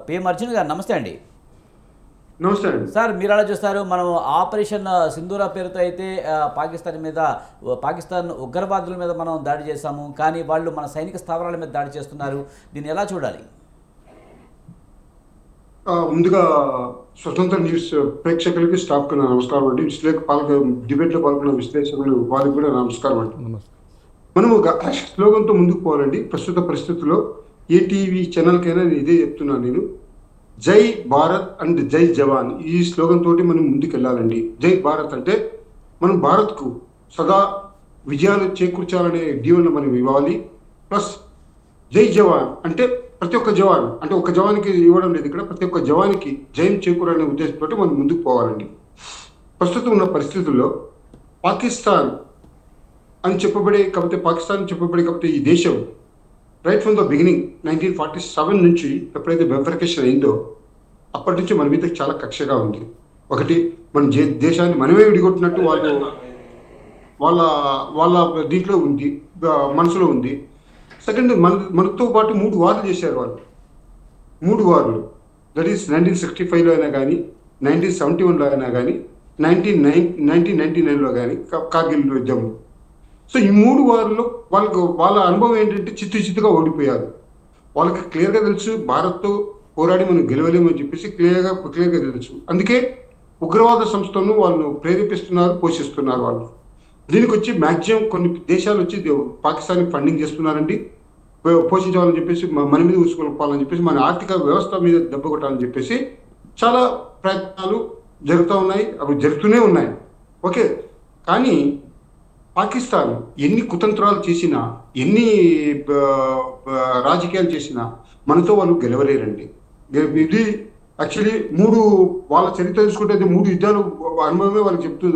PM Arjun గారు నమస్తే అండి. నమస్తే అండి. సార్ మీరు ఎలా చూస్తారు? మనం ఆపరేషన్ సింధూర పేరుతో అయితే పాకిస్తాన్ మీద పాకిస్తాన్ ఉగ్రవాదుల మీద మనం దాడి చేశాము, కానీ వాళ్ళు మన సైనిక స్థావరాల మీద దాడి చేస్తున్నారు. దీన్ని ఎలా చూడాలి? ముందుగా స్వతంత్ర న్యూస్ ప్రేక్షకులకి స్టాఫ్కి నా నమస్కారం అండి. డిబేట్లో పాల్గొన్న విశ్లేషకులు వారికి కూడా నమస్కారం అండి. మనం ఒక స్లోగన్తో ముందుకు పోవాలండి. ప్రస్తుత పరిస్థితుల్లో ఏ టీవీ ఛానల్కైనా నేను ఇదే చెప్తున్నాను. నేను జై భారత్ అండ్ జై జవాన్ ఈ స్లోగన్ తోటి మనం ముందుకు వెళ్ళాలండి. జై భారత్ అంటే మనం భారత్కు సదా విజయాలు చేకూర్చాలనే దీవెన మనం ఇవ్వాలి. ప్లస్ జై జవాన్ అంటే ప్రతి ఒక్క జవాన్ అంటే ఒక జవానికి ఇవ్వడం లేదు ఇక్కడ, ప్రతి ఒక్క జవానికి జయం చేకూరనే ఉద్దేశంతో మనం ముందుకు పోవాలండి. ప్రస్తుతం ఉన్న పరిస్థితుల్లో పాకిస్తాన్ అని చెప్పబడే కాకపోతే ఈ దేశం రైట్ ఫ్రమ్ ద బిగినింగ్ 1947 నుంచి ఎప్పుడైతే బెఫర్కేషన్ అయిందో అప్పటి నుంచి మన మీద చాలా కక్షగా ఉంది. ఒకటి మన దేశాన్ని మనమే విడిగొట్టినట్టు వాళ్ళ వాళ్ళ దీంట్లో ఉంది, మనసులో ఉంది. సెకండ్, మనతో పాటు 3 వార్లు చేశారు వాళ్ళు. 3 వార్లు, దట్ ఈస్ 1965లో అయినా కానీ, 1971లో అయినా కానీ, 1999లో కానీ, కార్గిల్ యుద్ధం. సో ఈ 3 వారుల్లో వాళ్ళ అనుభవం ఏంటంటే చిత్తుగా ఓడిపోయారు. వాళ్ళకి క్లియర్గా తెలుసు భారత్తో పోరాడి మనం గెలవలేమని చెప్పేసి క్లియర్గా తెలుసు. అందుకే ఉగ్రవాద సంస్థలను వాళ్ళు ప్రేరేపిస్తున్నారు, పోషిస్తున్నారు వాళ్ళు. దీనికి వచ్చి మ్యాక్సిమం కొన్ని దేశాలు వచ్చి పాకిస్తాన్కి ఫండింగ్ చేస్తున్నారండి, పోషించాలని చెప్పేసి, మన మీద ఊసుకోవాలని చెప్పేసి, మన ఆర్థిక వ్యవస్థ మీద దెబ్బ కొట్టాలని చెప్పేసి చాలా ప్రయత్నాలు జరుగుతూ ఉన్నాయి, అవి జరుగుతూనే ఉన్నాయి. ఓకే, కానీ పాకిస్తాన్ ఎన్ని కుతంత్రాలు చేసినా, ఎన్ని రాజకీయాలు చేసినా మనతో వాళ్ళు గెలవలేరండి. ఇది యాక్చువల్లీ వాళ్ళ చరిత్ర తీసుకుంటే 3 యుద్ధాలు అనుభవమే వాళ్ళకి చెప్తుంది.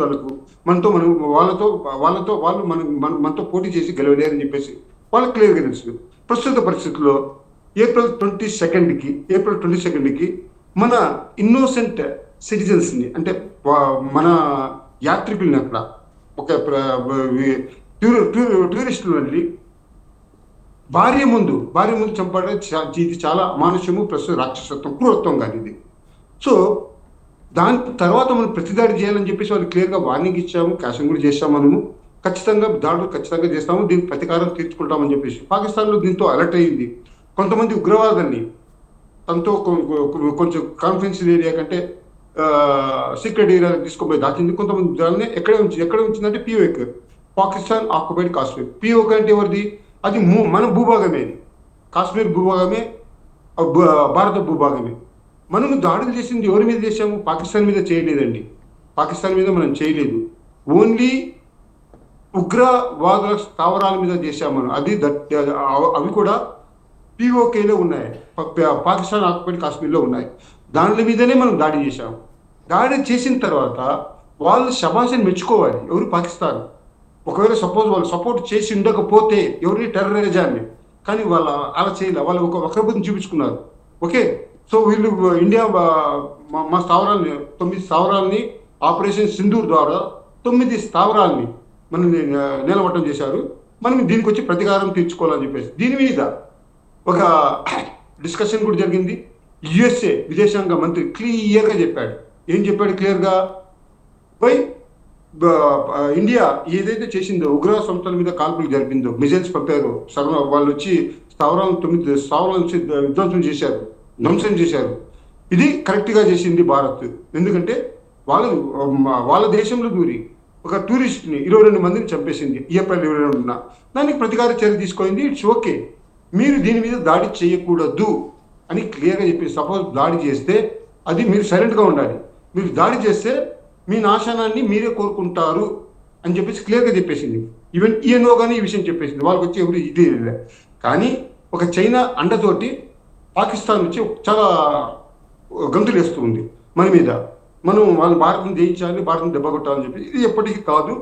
వాళ్ళు మనతో పోటీ చేసి గెలవలేరని చెప్పేసి వాళ్ళకి క్లియర్గా తెలుసు. ప్రస్తుత పరిస్థితుల్లో ఏప్రిల్ 22కి మన ఇన్నోసెంట్ సిటిజన్స్ని అంటే మన యాత్రికుల్ని అక్కడ ఒక టూరిస్టులు వెళ్ళి భార్య ముందు చంపడం ఇది చాలా అమానుష్యము, ప్లస్ రాక్షసత్వం, క్రూరత్వం కానీ ఇది. సో దాని తర్వాత మనం ప్రతిదాడి చేయాలని చెప్పేసి వాళ్ళు క్లియర్గా వార్నింగ్ ఇచ్చాము, క్యాషింగ్ కూడా చేసాము. మనము దాడులు ఖచ్చితంగా చేస్తాము, దీనికి ప్రతీకారం తీర్చుకుంటామని చెప్పేసి పాకిస్తాన్లో దీంతో అలర్ట్ అయ్యింది. కొంతమంది ఉగ్రవాదాన్ని తనతో కొంచెం కాన్ఫిడెన్షియల్ ఏరియా కంటే సీక్రెట్ ఏరియాకి తీసుకుపోయి దాచింది. కొంతమంది దాన్ని ఎక్కడ ఉంచిందంటే పిఓక్, పాకిస్తాన్ ఆక్యుపైడ్ కాశ్మీర్. పిఓక్ అంటే ఎవరిది? అది మన భూభాగమే, కాశ్మీర్ భూభాగమే, భారత భూభాగమే. మనము దాడులు చేసింది ఎవరి మీద చేశాము? పాకిస్తాన్ మీద చేయలేదండి. పాకిస్తాన్ మీద మనం చేయలేదు, ఓన్లీ ఉగ్రవాదుల స్థావరాల మీద చేశాము. అవి కూడా పిఓకేలో ఉన్నాయి, పాకిస్తాన్ ఆక్యుపైడ్ కాశ్మీర్లో ఉన్నాయి. దాని మీదనే మనం దాడి చేశాము. దాడి చేసిన తర్వాత వాళ్ళు శబాషని మెచ్చుకోవాలి, ఎవరు? పాకిస్తాన్. ఒకవేళ సపోజ్ వాళ్ళు సపోర్ట్ చేసి ఉండకపోతే ఎవరిని టెర్రరిజాన్ని, కానీ వాళ్ళు అలా చేయలే, వాళ్ళు ఒక వక్రబుద్ధిని చూపించుకున్నారు. ఓకే, సో వీళ్ళు ఇండియా మా స్థావరాల్ని 9 స్థావరాలని ఆపరేషన్ సింధూర్ ద్వారా 9 స్థావరాలని మనం నిలబట్టం చేశారు. మనం దీనికి వచ్చి ప్రతీకారం తీర్చుకోవాలని చెప్పేసి దీని మీద ఒక డిస్కషన్ కూడా జరిగింది. యుఎస్ఏ విదేశాంగ మంత్రి క్లియర్గా చెప్పాడు. ఏం చెప్పాడు క్లియర్గా? ఇండియా ఏదైతే చేసిందో, ఉగ్రవాద సంస్థల మీద కాల్పులు జరిపిందో, మిజైల్స్ పంపారు, వాళ్ళు వచ్చి 9 స్థావరాల నుంచి ధ్వంసం చేశారు. ఇది కరెక్ట్గా చేసింది భారత్. ఎందుకంటే వాళ్ళ దేశంలో దూరి ఒక టూరిస్ట్ని 22 మందిని చంపేసింది ఏప్రిల్ 22న. దానికి ప్రతీకార చర్య తీసుకుంది. ఇట్స్ ఓకే, మీరు దీని మీద దాడి చేయకూడదు అని క్లియర్గా చెప్పింది. సపోజ్ దాడి చేస్తే అది మీరు సైలెంట్గా ఉండాలి, మీరు దాడి చేస్తే మీ నాశనాన్ని మీరే కోరుకుంటారు అని చెప్పేసి క్లియర్గా చెప్పేసింది. ఈవెన్ ఈఎన్ఓ కానీ ఈ విషయం చెప్పేసింది. వాళ్ళకి వచ్చి ఎవరు ఇది. కానీ ఒక చైనా అండతోటి పాకిస్తాన్ వచ్చి చాలా గంతులు వేస్తూ ఉంది మన మీద. మనం వాళ్ళ భారత్ని జయించాలి, భారత్ని దెబ్బ కొట్టాలని చెప్పి. ఇది ఎప్పటికీ కాదు.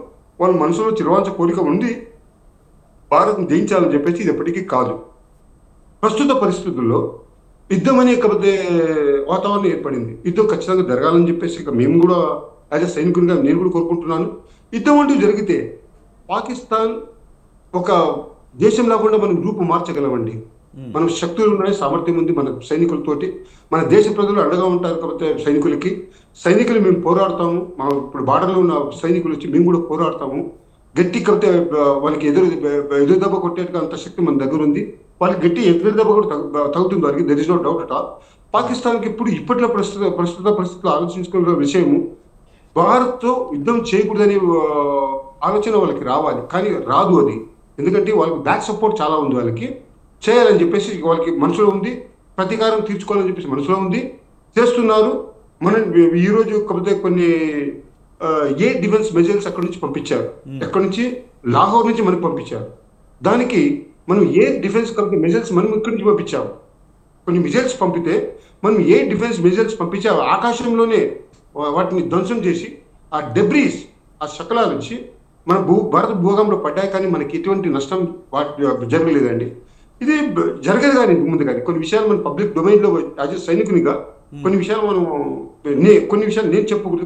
వాళ్ళ మనసులో చిరవాంచ కోరిక ఉంది, భారత్ని జయించాలని చెప్పేసి. ఇది ఎప్పటికీ కాదు. ప్రస్తుత పరిస్థితుల్లో యుద్ధం అనే వాతావరణం ఏర్పడింది. యుద్ధం ఖచ్చితంగా జరగాలని చెప్పేసి ఇక మేము కూడా యాజ్ ఎ సైనికునిగా నేను కూడా కోరుకుంటున్నాను. యుద్ధం అంటూ జరిగితే పాకిస్తాన్ ఒక దేశం లేకుండా మనం రూపు మార్చగలమండి. మనం శక్తులు ఉన్నాయి, సామర్థ్యం ఉంది మన సైనికులతోటి. మన దేశ ప్రజలు అండగా ఉంటారు కాబట్టి సైనికులు మేము పోరాడతాము. మా ఇప్పుడు బార్డర్లో ఉన్న సైనికులు వచ్చి మేము కూడా పోరాడతాము. గట్టి కడితే వాళ్ళకి ఎదురు దెబ్బ కొట్టేట్టుగా అంత శక్తి మన దగ్గర ఉంది. వాళ్ళకి గట్టి ఎదురు దెబ్బ కూడా తగ్గుతుంది వారికి, there is no doubt at all. పాకిస్తాన్కి ఇప్పట్లో ప్రస్తుత పరిస్థితులు ఆలోచించుకున్న విషయము, భారత్తో యుద్ధం చేయకూడదనే ఆలోచన వాళ్ళకి రావాలి, కానీ రాదు అది. ఎందుకంటే వాళ్ళకి బ్యాక్ సపోర్ట్ చాలా ఉంది, వాళ్ళకి చేయాలని చెప్పేసి వాళ్ళకి మనసులో ఉంది, ప్రతీకారం తీర్చుకోవాలని చెప్పేసి మనసులో ఉంది, చేస్తున్నారు. మనం ఈరోజు కాకపోతే కొన్ని ఎయిర్ డిఫెన్స్ మెజైల్స్ అక్కడి నుంచి పంపించారు, ఎక్కడి నుంచి లాహోర్ నుంచి మనకు పంపించారు. దానికి మనం ఎయిర్ డిఫెన్స్ కంపెనీ మెజైల్స్ మనం ఇక్కడి నుంచి పంపించాము. కొన్ని మిజైల్స్ పంపితే మనం ఎయిర్ డిఫెన్స్ మిజైల్స్ పంపించాము, ఆకాశంలోనే వాటిని ధ్వంసం చేసి ఆ డెబ్రీస్, ఆ శకలాల నుంచి మన భారత భూభాగంలో పడ్డాయి, కానీ మనకి ఎటువంటి నష్టం జరగలేదండి. ఇది జరగదు కానీ ముందు కానీ కొన్ని విషయాలు మన పబ్లిక్ డొమైన్లో యాజ్ సైనికునిగా కొన్ని విషయాలు నేను చెప్పకూడదు,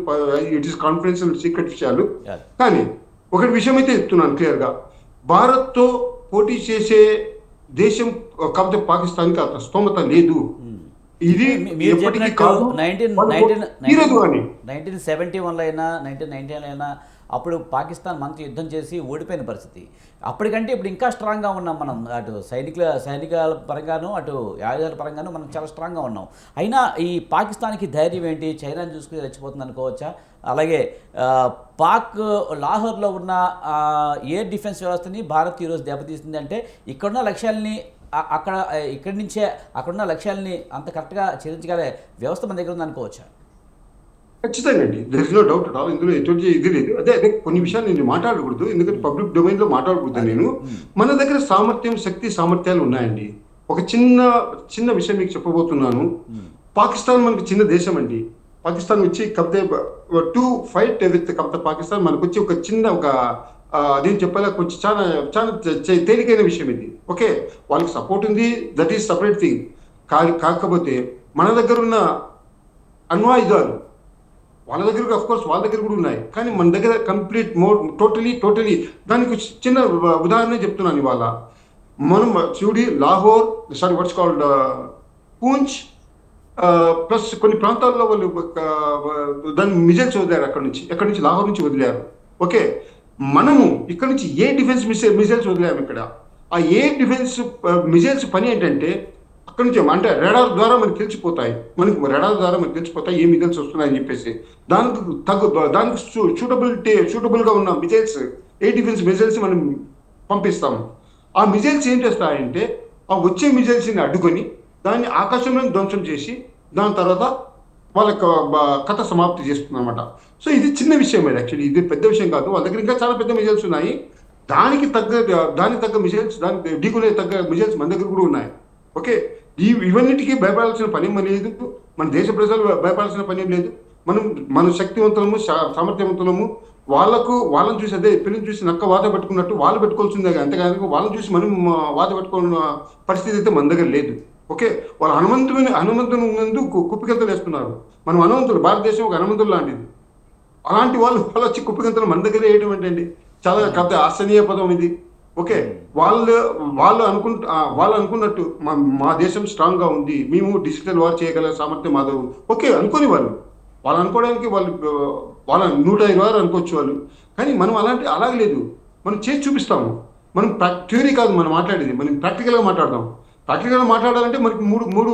ఇట్ ఈస్ కాన్ఫిడెన్షియల్ సీక్రెట్ విషయాలు. కానీ ఒకటి విషయం అయితే చెప్తున్నాను క్లియర్గా, భారత్తో పోటీ చేసే దేశం కాకపోతే పాకిస్తాన్కి అంత స్తోమత లేదు. ఇది ఎప్పటికీ కాదు. 1971లో అయినా 1999లో అయినా అప్పుడు పాకిస్తాన్ మనతో యుద్ధం చేసి ఓడిపోయిన పరిస్థితి. అప్పటికంటే ఇప్పుడు ఇంకా స్ట్రాంగ్గా ఉన్నాం మనం, అటు సైనికాల పరంగాను అటు ఆయుధాల పరంగాను మనం చాలా స్ట్రాంగ్గా ఉన్నాం. అయినా ఈ పాకిస్తాన్కి ధైర్యం ఏంటి? చైనాని చూసుకుని రెచ్చిపోతుంది అనుకోవచ్చా? అలాగే పాక్ లాహోర్లో ఉన్న ఎయిర్ డిఫెన్స్ వ్యవస్థని భారత్ ఈరోజు దెబ్బతీస్తుంది అంటే ఇక్కడున్న లక్ష్యాలని ఇక్కడి నుంచే అక్కడున్న లక్ష్యాలని అంత కరెక్ట్గా ఛేదించగల వ్యవస్థ మన దగ్గర ఉందనుకోవచ్చా? ఖచ్చితంగా అండి, there is no doubt at all. ఇందులో ఎటువంటి ఇది లేదు. అదే కొన్ని విషయాలు నేను మాట్లాడకూడదు, ఎందుకంటే పబ్లిక్ డొమైన్ లో మాట్లాడకూడదు. నేను మన దగ్గర శక్తి సామర్థ్యాలు ఉన్నాయండి. ఒక చిన్న విషయం మీకు చెప్పబోతున్నాను. పాకిస్తాన్ మనకు చిన్న దేశం అండి. పాకిస్తాన్ వచ్చి కప్తే టు ఫైట్ విత్ కప్తే పాకిస్తాన్ మనకు వచ్చి ఒక చిన్న అదేం చెప్పాలా, కొంచెం చాలా చాలా తేలికైన విషయం ఇది. ఓకే, వాళ్ళకి సపోర్ట్ ఉంది, దట్ ఈస్ సపరేట్ థింగ్. కాకపోతే మన దగ్గర ఉన్న అణ్వాయుధాలు వాళ్ళ దగ్గర వాళ్ళ దగ్గర కూడా ఉన్నాయి, కానీ మన దగ్గర కంప్లీట్ టోటలీ దానికి చిన్న ఉదాహరణ చెప్తున్నాను ఇవాళ. మనం చూడి Lahore what's called Poonch plus కొన్ని ప్రాంతాల్లో వాళ్ళు దాన్ని మిజైల్స్ వదిలారు, ఎక్కడి నుంచి లాహోర్ నుంచి వదిలారు. ఓకే, మనము ఇక్కడ నుంచి ఏ డిఫెన్స్ మిజైల్స్ వదిలాము. ఇక్కడ ఆ ఏ డిఫెన్స్ మిజైల్స్ పని ఏంటంటే అక్కడ నుంచి అంటే రెడార్ ద్వారా మనకు తెలిసిపోతాయి, ఏ మిజైల్స్ వస్తున్నాయని చెప్పేసి దానికి సూటబుల్గా ఉన్న మిజైల్స్, ఏ డిఫెన్స్ మిజైల్స్ మనం పంపిస్తాము. ఆ మిజైల్స్ ఏం చేస్తాయంటే ఆ వచ్చే మిజైల్స్ని అడ్డుకొని దాన్ని ఆకాశంలో ధ్వంసం చేసి దాని తర్వాత వాళ్ళకి కథ సమాప్తి చేస్తుంది అనమాట. సో ఇది చిన్న విషయం, యాక్చువల్లీ ఇది పెద్ద విషయం కాదు. వాళ్ళ దగ్గర ఇంకా చాలా పెద్ద మిజైల్స్ ఉన్నాయి. దానికి తగ్గ మిజైల్స్, దానికి ఢీకునే తగ్గ మిజైల్స్ మన దగ్గర కూడా ఉన్నాయి. ఓకే, ఇవన్నిటికీ భయపడాల్సిన పని లేదు, మన దేశ ప్రజలు భయపడాల్సిన పని లేదు. మన శక్తివంతులము, సామర్థ్యవంతులము. వాళ్ళని చూసి అదే పిల్లలు చూసి నక్క వాత పెట్టుకున్నట్టు వాళ్ళు పెట్టుకోవాల్సిందే, అంతేగాని వాళ్ళని చూసి మనం వాత పెట్టుకున్న పరిస్థితి అయితే మన దగ్గర లేదు. ఓకే, వాళ్ళు హనుమంతుని ముందు కుప్పిగంతలు వేస్తున్నారు. మనం హనుమంతులు, భారతదేశం ఒక హనుమంతులు లాంటిది. అలాంటి వాళ్ళు వచ్చి కుప్పిగంతలు మన దగ్గర వేయడం ఏంటండి, చాలా కాకపోతే ఆశ్చర్య పదం ఇది. ఓకే, వాళ్ళు అనుకున్నట్టు మా దేశం స్ట్రాంగ్ గా ఉంది, మేము డిజిటల్ వార్ చేయగల సామర్థ్యం మాధవ్. ఓకే, అనుకోని వాళ్ళు అనుకోవడానికి వాళ్ళ 105 వారు అనుకోవచ్చు వాళ్ళు, కానీ మనం అలాగే లేదు. మనం చేసి చూపిస్తాము. మనం థియరీ కాదు మనం మాట్లాడేది, మనం ప్రాక్టికల్గా మాట్లాడదాం. ప్రాక్టికల్గా మాట్లాడాలంటే మనకి మూడు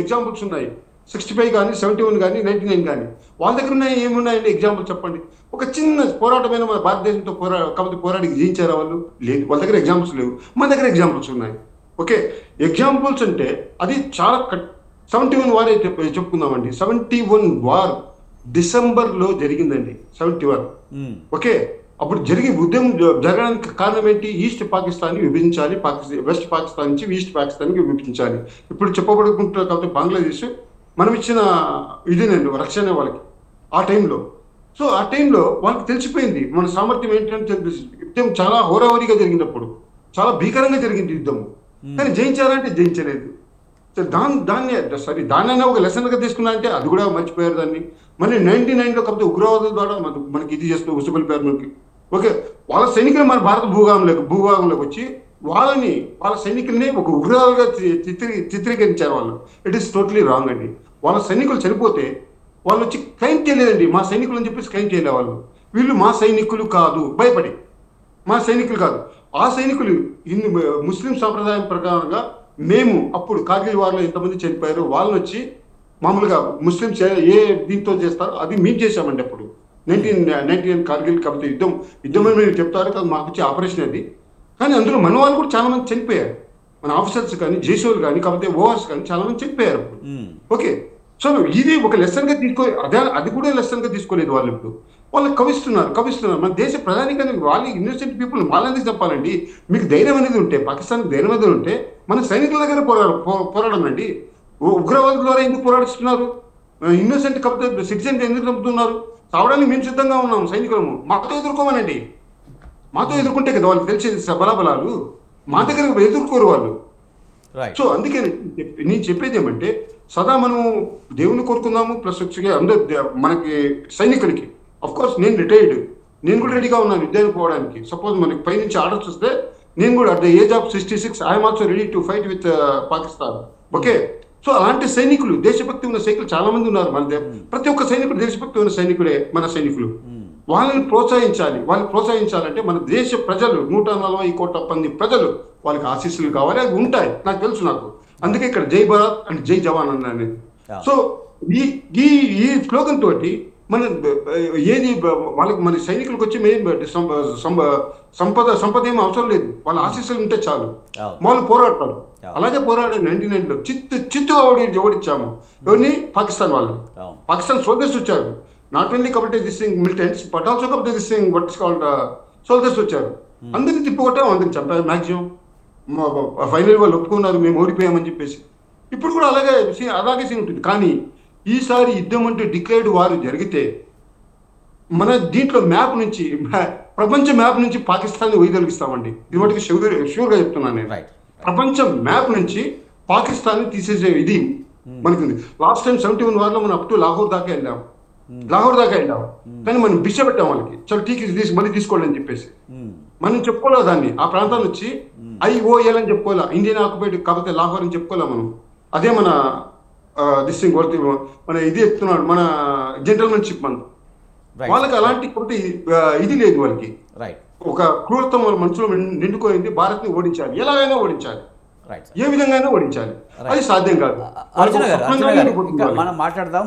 ఎగ్జాంపుల్స్ ఉన్నాయి. 65 కానీ 71 కానీ 99 కానీ. వాళ్ళ దగ్గర ఉన్నాయి ఏమున్నాయండి ఎగ్జాంపుల్ చెప్పండి. ఒక చిన్న పోరాటమైన మన భారతదేశంతో కాబట్టి పోరాడి జయించారా వాళ్ళు? లేదు, వాళ్ళ దగ్గర ఎగ్జాంపుల్స్ లేవు. మన దగ్గర ఎగ్జాంపుల్స్ ఉన్నాయి. ఓకే, ఎగ్జాంపుల్స్ అంటే అది చాలా 71 వార్ అయితే చెప్పుకుందామండి. 71 వార్ డిసెంబర్లో జరిగిందండి. 71. ఓకే, అప్పుడు ఉద్యమం జరగడానికి కారణం ఏంటి? ఈస్ట్ పాకిస్తాన్ని విభజించాలి, వెస్ట్ పాకిస్తాన్ నుంచి ఈస్ట్ పాకిస్తాన్కి విభజించాలి. ఇప్పుడు చెప్పబడుకుంటున్నారు కాబట్టి బంగ్లాదేశ్ మనం ఇచ్చిన ఇదేనండి రక్షణ వాళ్ళకి ఆ టైంలో. సో ఆ టైంలో వాళ్ళకి తెలిసిపోయింది మన సామర్థ్యం ఏంటంటే. యుద్ధం చాలా హోరాహోరీగా జరిగినప్పుడు చాలా భీకరంగా జరిగింది యుద్ధం, కానీ జయించాలంటే జయించలేదు. దాన్ని ఒక లెసన్గా తీసుకున్నా అంటే అది కూడా మర్చిపోయారు దాన్ని. మళ్ళీ 99లో కాబట్టి ఉగ్రవాదుల ద్వారా మనకి ఇది చేస్తూ ఉసుగొలిపారు మనకి. ఓకే, వాళ్ళ సైనికులు మన భారత భూభాగంలోకి వచ్చి వాళ్ళ సైనికుల్ని ఒక ఉగ్రవాదులుగా చిత్రీకరించారు వాళ్ళు. ఇట్ ఈస్ టోటలీ రాంగ్ అండి. వాళ్ళ సైనికులు చనిపోతే వాళ్ళు వచ్చి క్లెయిమ్ చేయలేదండి, మా సైనికులు అని చెప్పేసి క్లెయిమ్ చేయలే వాళ్ళు. వీళ్ళు మా సైనికులు కాదు, భయపడి మా సైనికులు కాదు. ఆ సైనికులు హిందూ ముస్లిం సాంప్రదాయం ప్రకారంగా మేము అప్పుడు కార్గిల్ వార్లో ఎంతమంది చనిపోయారు వాళ్ళని వచ్చి మామూలుగా ముస్లింస్ ఏ దీంతో చేస్తారో అది మేము చేశామండి అప్పుడు 1999 కార్గిల్. కాబట్టి యుద్ధం అని మీరు చెప్తారు కదా, మాకు వచ్చే ఆపరేషన్ అది. కానీ అందులో మన వాళ్ళు కూడా చాలా మంది చనిపోయారు, మన ఆఫీసర్స్ కానీ జేసీఓలు కానీ కాకపోతే ఓవర్స్ కానీ చాలా మంది చనిపోయారు అప్పుడు. ఓకే, సో ఇది ఒక లెసన్ గా అది కూడా లెసన్ గా తీసుకోలేదు వాళ్ళు. ఇప్పుడు వాళ్ళు కవిస్తున్నారు మన దేశ ప్రధానికని వాళ్ళు ఇన్నోసెంట్ పీపుల్ వాళ్ళని చెప్పాలండి. మీకు ధైర్యం అనేది ఉంటే, పాకిస్తాన్కి ధైర్యం అనేది ఉంటే మన సైనికుల దగ్గర పోరాడమండి. ఉగ్రవాదుల ద్వారా ఎందుకు పోరాడిస్తున్నారు? ఇన్నోసెంట్ కాకపోతే సిటిజన్ ఎందుకు చంపుతున్నారు? చావడానికి మేము సిద్ధంగా ఉన్నాం సైనికులము, మాతో ఎదుర్కోమనండి. మాతో ఎదుర్కొంటే కదా వాళ్ళకి తెలిసేది బలాబలాలు, మా దగ్గర ఎదుర్కోరు వాళ్ళు. సో అందుకే నేను చెప్పేది ఏమంటే సదా మనము దేవుని కోరుకుందాము, ప్లస్ అందరు మనకి సైనికులకి. అఫ్ కోర్స్ నేను రిటైర్డ్, నేను కూడా రెడీగా ఉన్నాను యుద్ధానికి పోవడానికి. సపోజ్ మనకి పైనుంచి ఆర్డర్స్ వస్తే నేను కూడా at the age of 66 I'm also ready to fight with Pakistan. Okay, so అలాంటి సైనికులు, దేశభక్తి ఉన్న సైనికులు చాలా మంది ఉన్నారు మన ప్రతి ఒక్క సైనికుడు దేశభక్తి ఉన్న సైనికుడే మన సైనికులు. వాళ్ళని ప్రోత్సహించాలంటే మన దేశ ప్రజలు 140 కోట్ల మంది ప్రజలు వాళ్ళకి ఆశీస్సులు కావాలి, అవి ఉంటాయి నాకు తెలుసు. నాకు అందుకే ఇక్కడ జై భారత్ అండ్ జై జవాన్ అన్నాను నేను. సో ఈ స్లోగన్ తోటి మన ఏది వాళ్ళకి మన సైనికులకు వచ్చి సంపద ఏమీ అవసరం లేదు, వాళ్ళ ఆశీస్సులు ఉంటే చాలు, వాళ్ళు పోరాడతారు. అలాగే పోరాడారు 99లో చిత్తుగా ఓడించాము ఎవరిని? పాకిస్తాన్ వాళ్ళు. పాకిస్తాన్ సోల్జర్స్ వచ్చారు, నాట్ ఓన్లీ కాబట్టి this thing militants but also కాబట్టి this thing what is called soldiers వచ్చారు. అందరినీ తిప్పుకొట్టాం, అందరిని చంపారు మ్యాక్సిమం. ఫైనల్ వాళ్ళు ఒప్పుకున్నారు మేము ఓడిపోయామని చెప్పేసి. ఇప్పుడు కూడా అలాగే సీన్ ఉంటుంది. కానీ ఈసారి యుద్ధం అంటే డిక్లేర్డ్ వారు జరిగితే మన దీంట్లో ప్రపంచ మ్యాప్ నుంచి పాకిస్తాన్ని వైదొలిగిస్తామండి. ఇది మటుకు షూర్గా చెప్తున్నాను నేను. ప్రపంచం మ్యాప్ నుంచి పాకిస్తాన్ని తీసేసే ఇది మనకుంది. లాస్ట్ టైం 71 వార్లో మనం అప్ టు లాహోర్ దాకా వెళ్ళాం, కానీ మనం బిచ్చ పెట్టాం వాళ్ళకి. చలో టీకి మళ్ళీ తీసుకోండి అని చెప్పేసి మనం చెప్పుకోలేదు దాన్ని. ఆ ప్రాంతాన్ని వచ్చి IOL అని చెప్పుకోలే, ఇండియన్ ఆక్యుపైడ్ కాకపోతే లాహోర్ అని చెప్పుకోలే మనం. అదే మన దిస్సింగ్ మన ఇది చెప్తున్నాడు, మన జెంటల్మెన్షిప్ మన వాళ్ళకి అలాంటి ఇది లేదు వాళ్ళకి. ఒక క్రూరత్వం వాళ్ళ మనసులో నిండుకోయింది. భారత్ని ఓడించాలి, ఎలాగైనా ఓడించాలి, ఏ విధంగా అయినా ఓడించాలి. అది సాధ్యం కాదు. అర్జున గారు మనం మాట్లాడదాం.